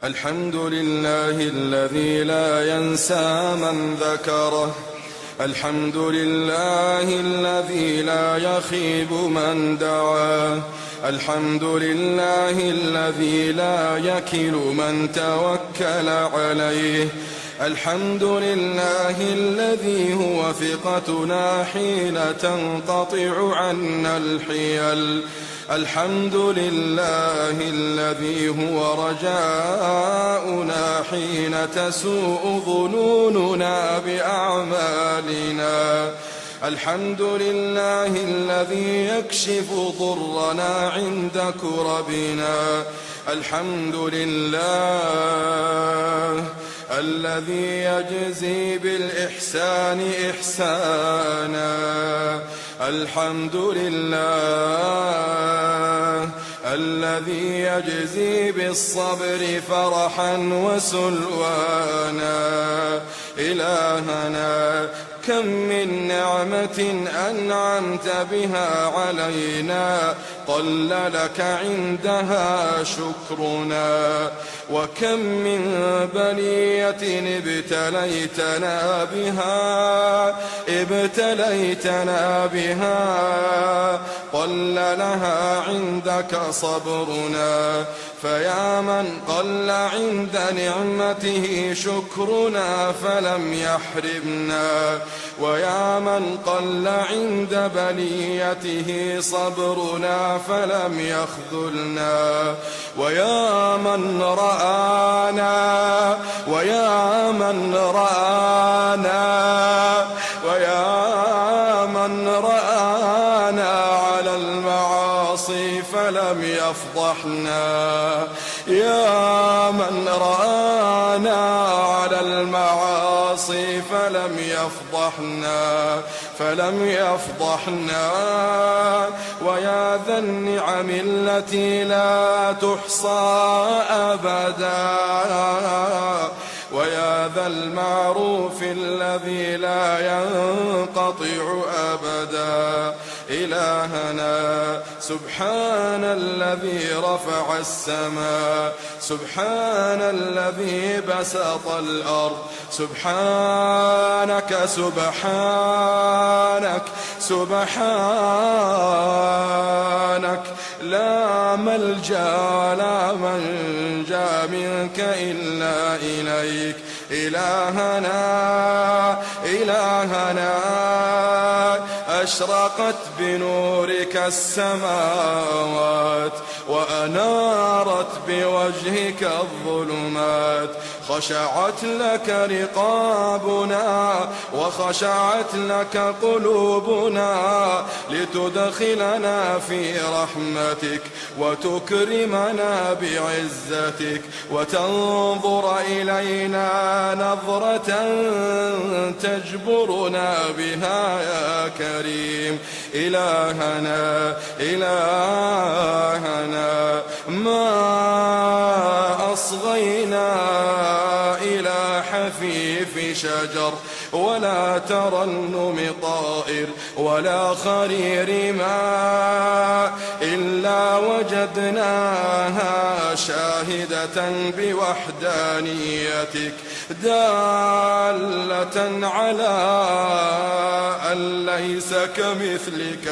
الحمد لله الذي لا ينسى من ذكره، الحمد لله الذي لا يخيب من دعاه، الحمد لله الذي لا يكل من توكل عليه، الحمد لله الذي هو ثقتنا حين تنقطع عنا الحيل، الحمد لله الذي هو رجاؤنا حين تسوء ظنوننا بأعمالنا، الحمد لله الذي يكشف ضرنا عند كربنا، الحمد لله الذي يجزي بالإحسان إحسانا، الحمد لله الذي يجزي بالصبر فرحا وسلوانا. إلهنا كم من نعمة أنعمت بها علينا قل لك عندها شكرنا، وكم من بلية ابتليتنا بها قل لها عندك صبرنا، فيا من قل عند نعمته شكرنا فلم يحرمنا، ويا من قل عند بليته صبرنا فلم يخذلنا، ويا من رآنا على المعاصي فلم يفضحنا، يا من رآنا على المعاصي فلم يفضحنا، ويا ذا النعم التي لا تحصى أبدا، ويا ذا المعروف الذي لا ينقطع أبدا. إلهنا سبحان الذي رفع السماء، سبحان الذي بسط الأرض، سبحانك لا ملجأ ولا منجا منك إلا إليك. إلهنا أشرقت بنورك السماوات وأنارت بوجهك الظلمات، خشعت لك رقابنا وخشعت لك قلوبنا لتدخلنا في رحمتك وتكرمنا بعزتك وتنظر إلينا نظرة تجبرنا بها يا كريم. إلهنا ما أصغينا إلى حفيف شجر ولا ترنم طائر ولا خرير ماء إلا وجدناها شاهدة بوحدانيتك دالة على أن ليس كمثلك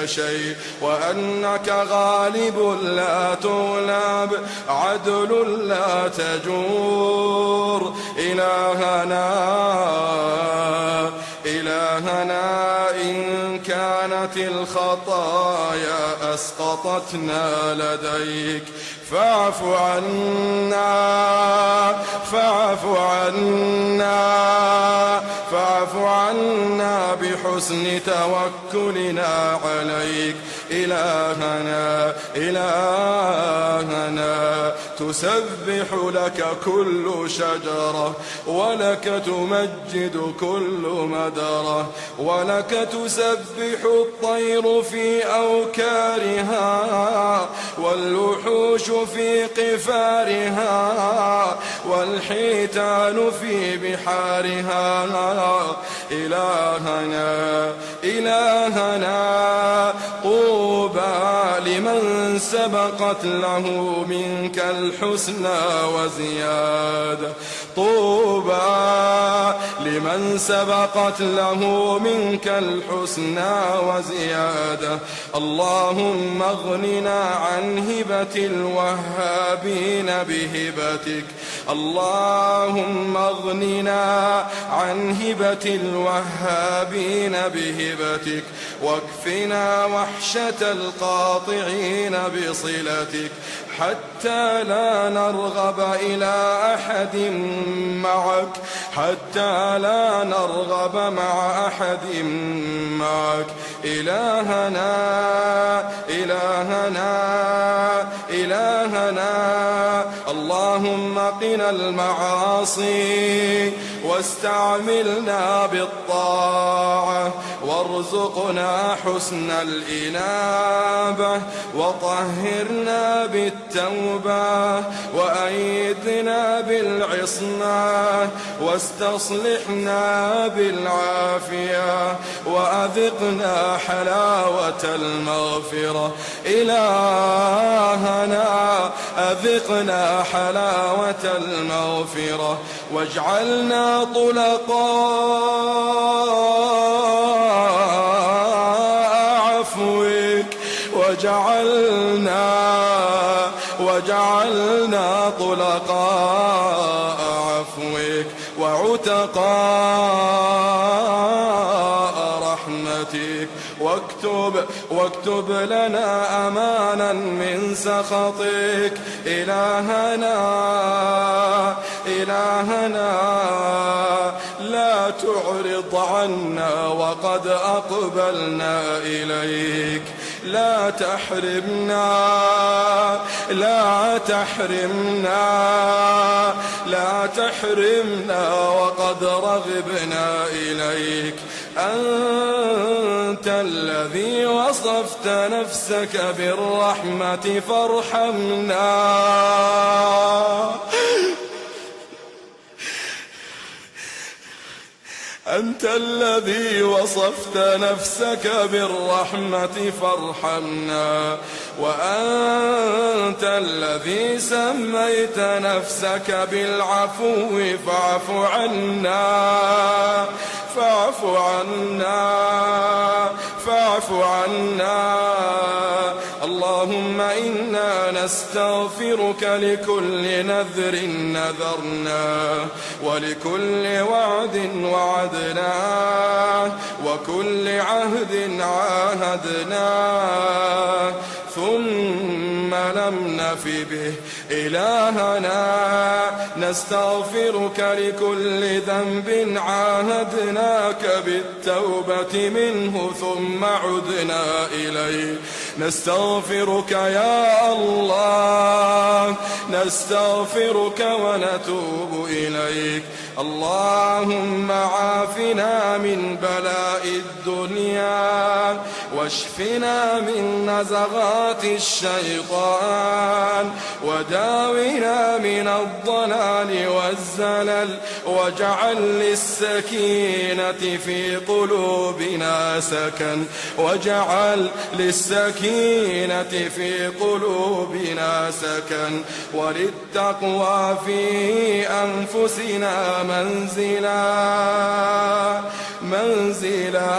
شيء وأنك غالب لا تغلب عدل لا تجور. إلهنا إن كانت الخطايا أسقطتنا لديك فاعف عنا بحسن توكلنا عليك. إلهنا تسبح لك كل شجرة ولك تمجد كل مدرة ولك تسبح الطير في أوكارها والوحوش في قفارها والحيتان في بحارها. إلهنا إلهنا طوبى لمن سبقت له منك الحسنى وزيادة طوبى لمن سبقت له منك الحسنى وزيادة اللهم اغننا عن هبة الوهابين بهبتك اللهم اغننا عن هبة الوهابين بهبتك واكفنا وحشة القاطعين بصلتك حتى لا نرغب إلى أحد معك حتى لا نرغب مع أحد معك إلهنا إلهنا إلهنا اللهم قنا المعاصي واستعملنا بالطاعة وارزقنا حسن الإنابة وطهرنا بالتوبة وأيدنا بالعصمة واستصلحنا بالعافية وأذقنا حلاوة المغفرة إلهنا أذقنا حلاوة المغفرة واجعلنا طلقاء عفوك وجعلنا طلقاء عفوك وعتقاء رحمتك واكتب لنا أمانا من سخطك إلهنا لا تعرض عنا وقد أقبلنا إليك لا تحرمنا وقد رغبنا إليك أنت الذي وصفت نفسك بالرحمة فارحمنا أنت الذي وصفت نفسك بالرحمة فارحمنا وأنت الذي سميت نفسك بالعفو فاعف عنا اللهم إنا نستغفرك لكل نذر نذرناه ولكل وعد وعدناه وكل عهد عاهدناه ثم لم نف به إلهنا نستغفرك لكل ذنب عاهدناك بالتوبة منه ثم عدنا إليه نستغفرك يا الله نستغفرك ونتوب إليك اللهم عافنا من بلاء الدنيا واشفنا من نزغات الشيطان وداونا من الضلال والزلل واجعل للسكينة في قلوبنا سكن واجعل للسكينة في قلوبنا سكن وللتقوى في أنفسنا منزلا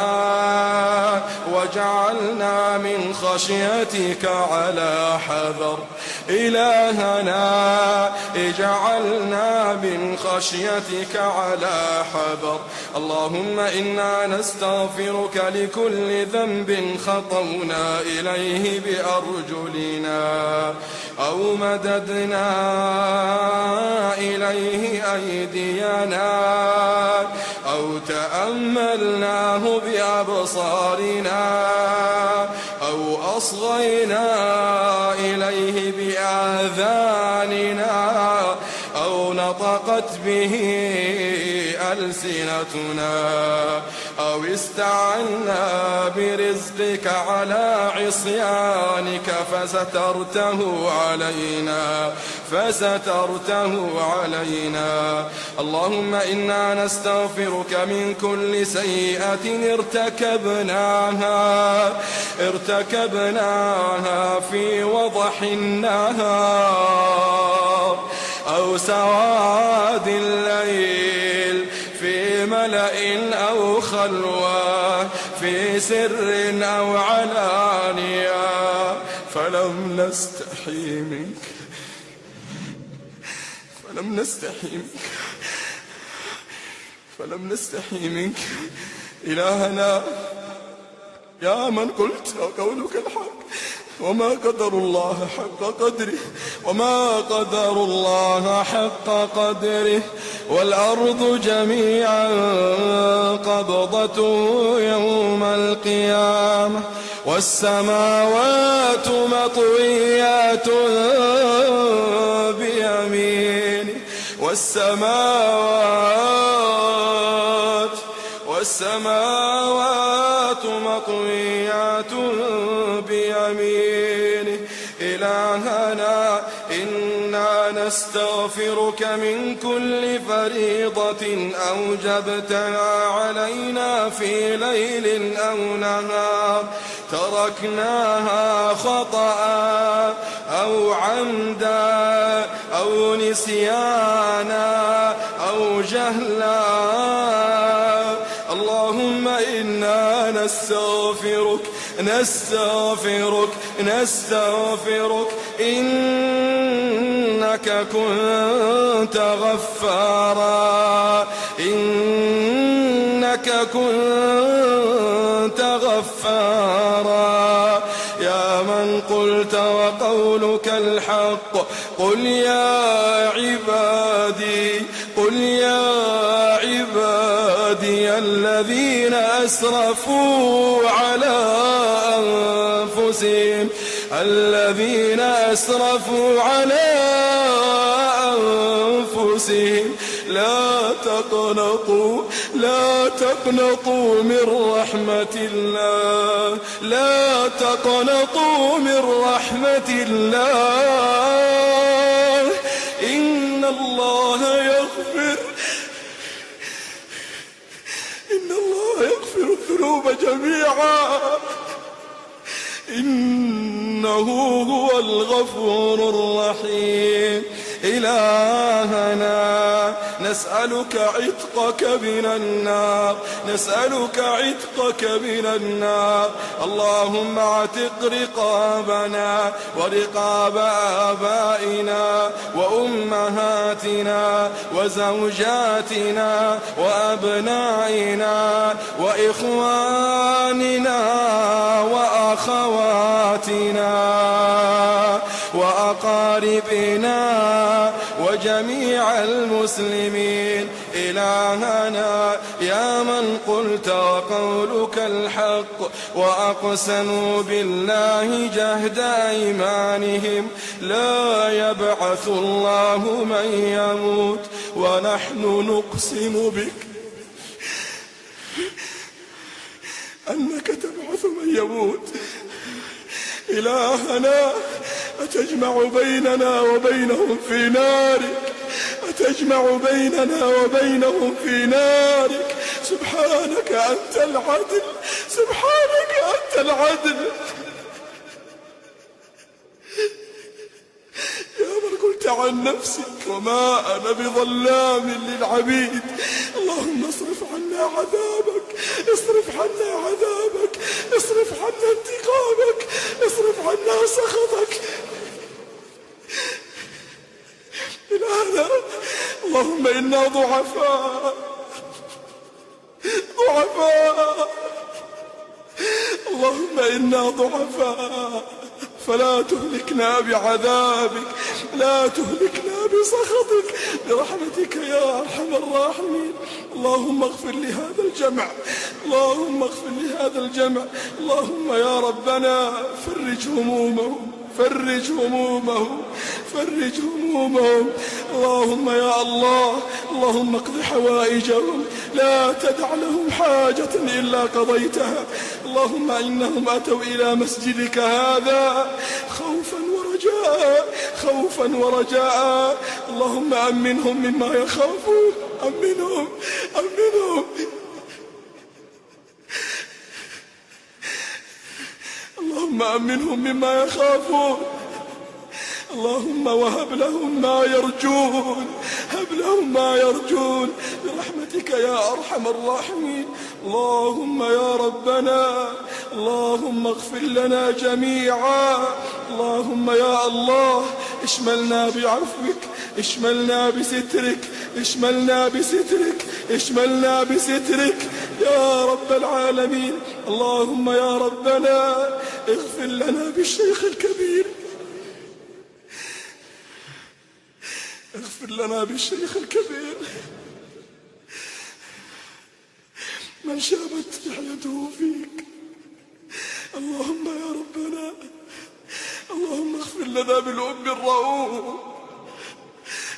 وجعلنا من خشيتك على حذر إلهنا اجعلنا من خشيتك على حذر اللهم إنا نستغفرك لكل ذنب خطونا إليه بأرجلنا أو مددنا إليه أيدينا أو تأملناه بأبصارنا أو أصغينا إليه بآذاننا أو نطقت به ألسنتنا أو استعنا برزقك على عصيانك فسترته علينا. اللهم إنا نستغفرك من كل سيئة ارتكبناها في وضح النهار أو سواد الليل، في ملأ أو خلوة، في سر أو علانية، فلم نستحي منك إلهنا، يا من قلت وقولك الحق، وما قدر الله حق قدره، والأرض جميعا قبضته يوم القيامة، والسماوات مطويات بيمينه، والسماوات مطويات بيمينه. إلهنا إنا نستغفرك من كل فريضة أوجبتها علينا في ليل أو نهار، تركناها خطأ أو عمدا أو نسيانا أو جهلا. اللهم إنا نستغفرك إنك كنت غفارا، يا من قلت وقولك الحق، قل يا عبادي الذين أسرفوا على أنفسهم لا تقنطوا من رحمة الله، إن الله يغفر الذنوب جميعا، إنه هو الغفور الرحيم. إلهنا نسألك عتقك من النار، اللهم اعتق رقابنا ورقاب آبائنا وأمهاتنا وزوجاتنا وأبنائنا وإخواننا وأخواتنا وأقاربنا وجميع المسلمين. إلهنا يا من قلت وقولك الحق، وأقسموا بالله جهد أيمانهم، لا يبعث الله من يموت، ونحن نقسم بك أنك تبعث من يموت. إلهنا أتجمع بيننا وبينهم في نارك، سبحانك أنت العدل، يا من قلت عن نفسك وما أنا بظلام للعبيد. اللهم اصرف عنا عذابك، اصرف عنا انتقامك، اصرف عنا سخطك. إلهنا اللهم إنا ضعفاء، اللهم إنا ضعفاء، فلا تهلكنا بعذابك، لا تهلكنا بسخطك، برحمتك يا أرحم الراحمين. اللهم اغفر لهذا الجمع، اللهم يا ربنا فرج همومهم، فرج همومهم، فرج همومهم. اللهم يا الله، اللهم اقض حوائجهم، لا تدع لهم حاجة إلا قضيتها. اللهم إنهم أتوا إلى مسجدك هذا خوفا ورجاء، خوفا ورجاء. اللهم أمنهم مما يخافون، أمنهم، أمنهم. اللهم أمنهم مما يخافون. اللهم وهب لهم ما يرجون، هب لهم ما يرجون برحمتك يا أرحم الراحمين. اللهم يا ربنا، اللهم اغفر لنا جميعا. اللهم يا الله اشملنا بعفوك، اشملنا بسترك، اشملنا بسترك، اشملنا بسترك يا رب العالمين. اللهم يا ربنا اغفر لنا بالشيخ الكبير، اغفر لنا بالشيخ الكبير من شابت لحيته فيك. اللهم يا ربنا، اللهم اغفر لنا بالأم الرؤوف،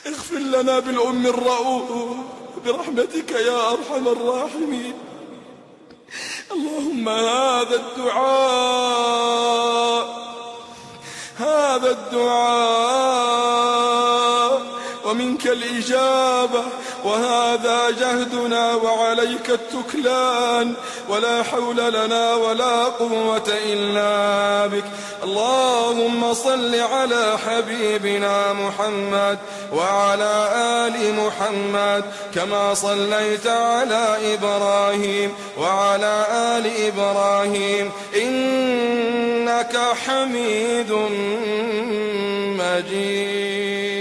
اغفر لنا بالأم الرؤوف برحمتك يا أرحم الراحمين. اللهم هذا الدعاء، هذا الدعاء ومنك الإجابة، وهذا جهدنا وعليك التكلان، ولا حول لنا ولا قوة إلا بك. اللهم صل على حبيبنا محمد وعلى آل محمد كما صليت على إبراهيم وعلى آل إبراهيم إنك حميد مجيد.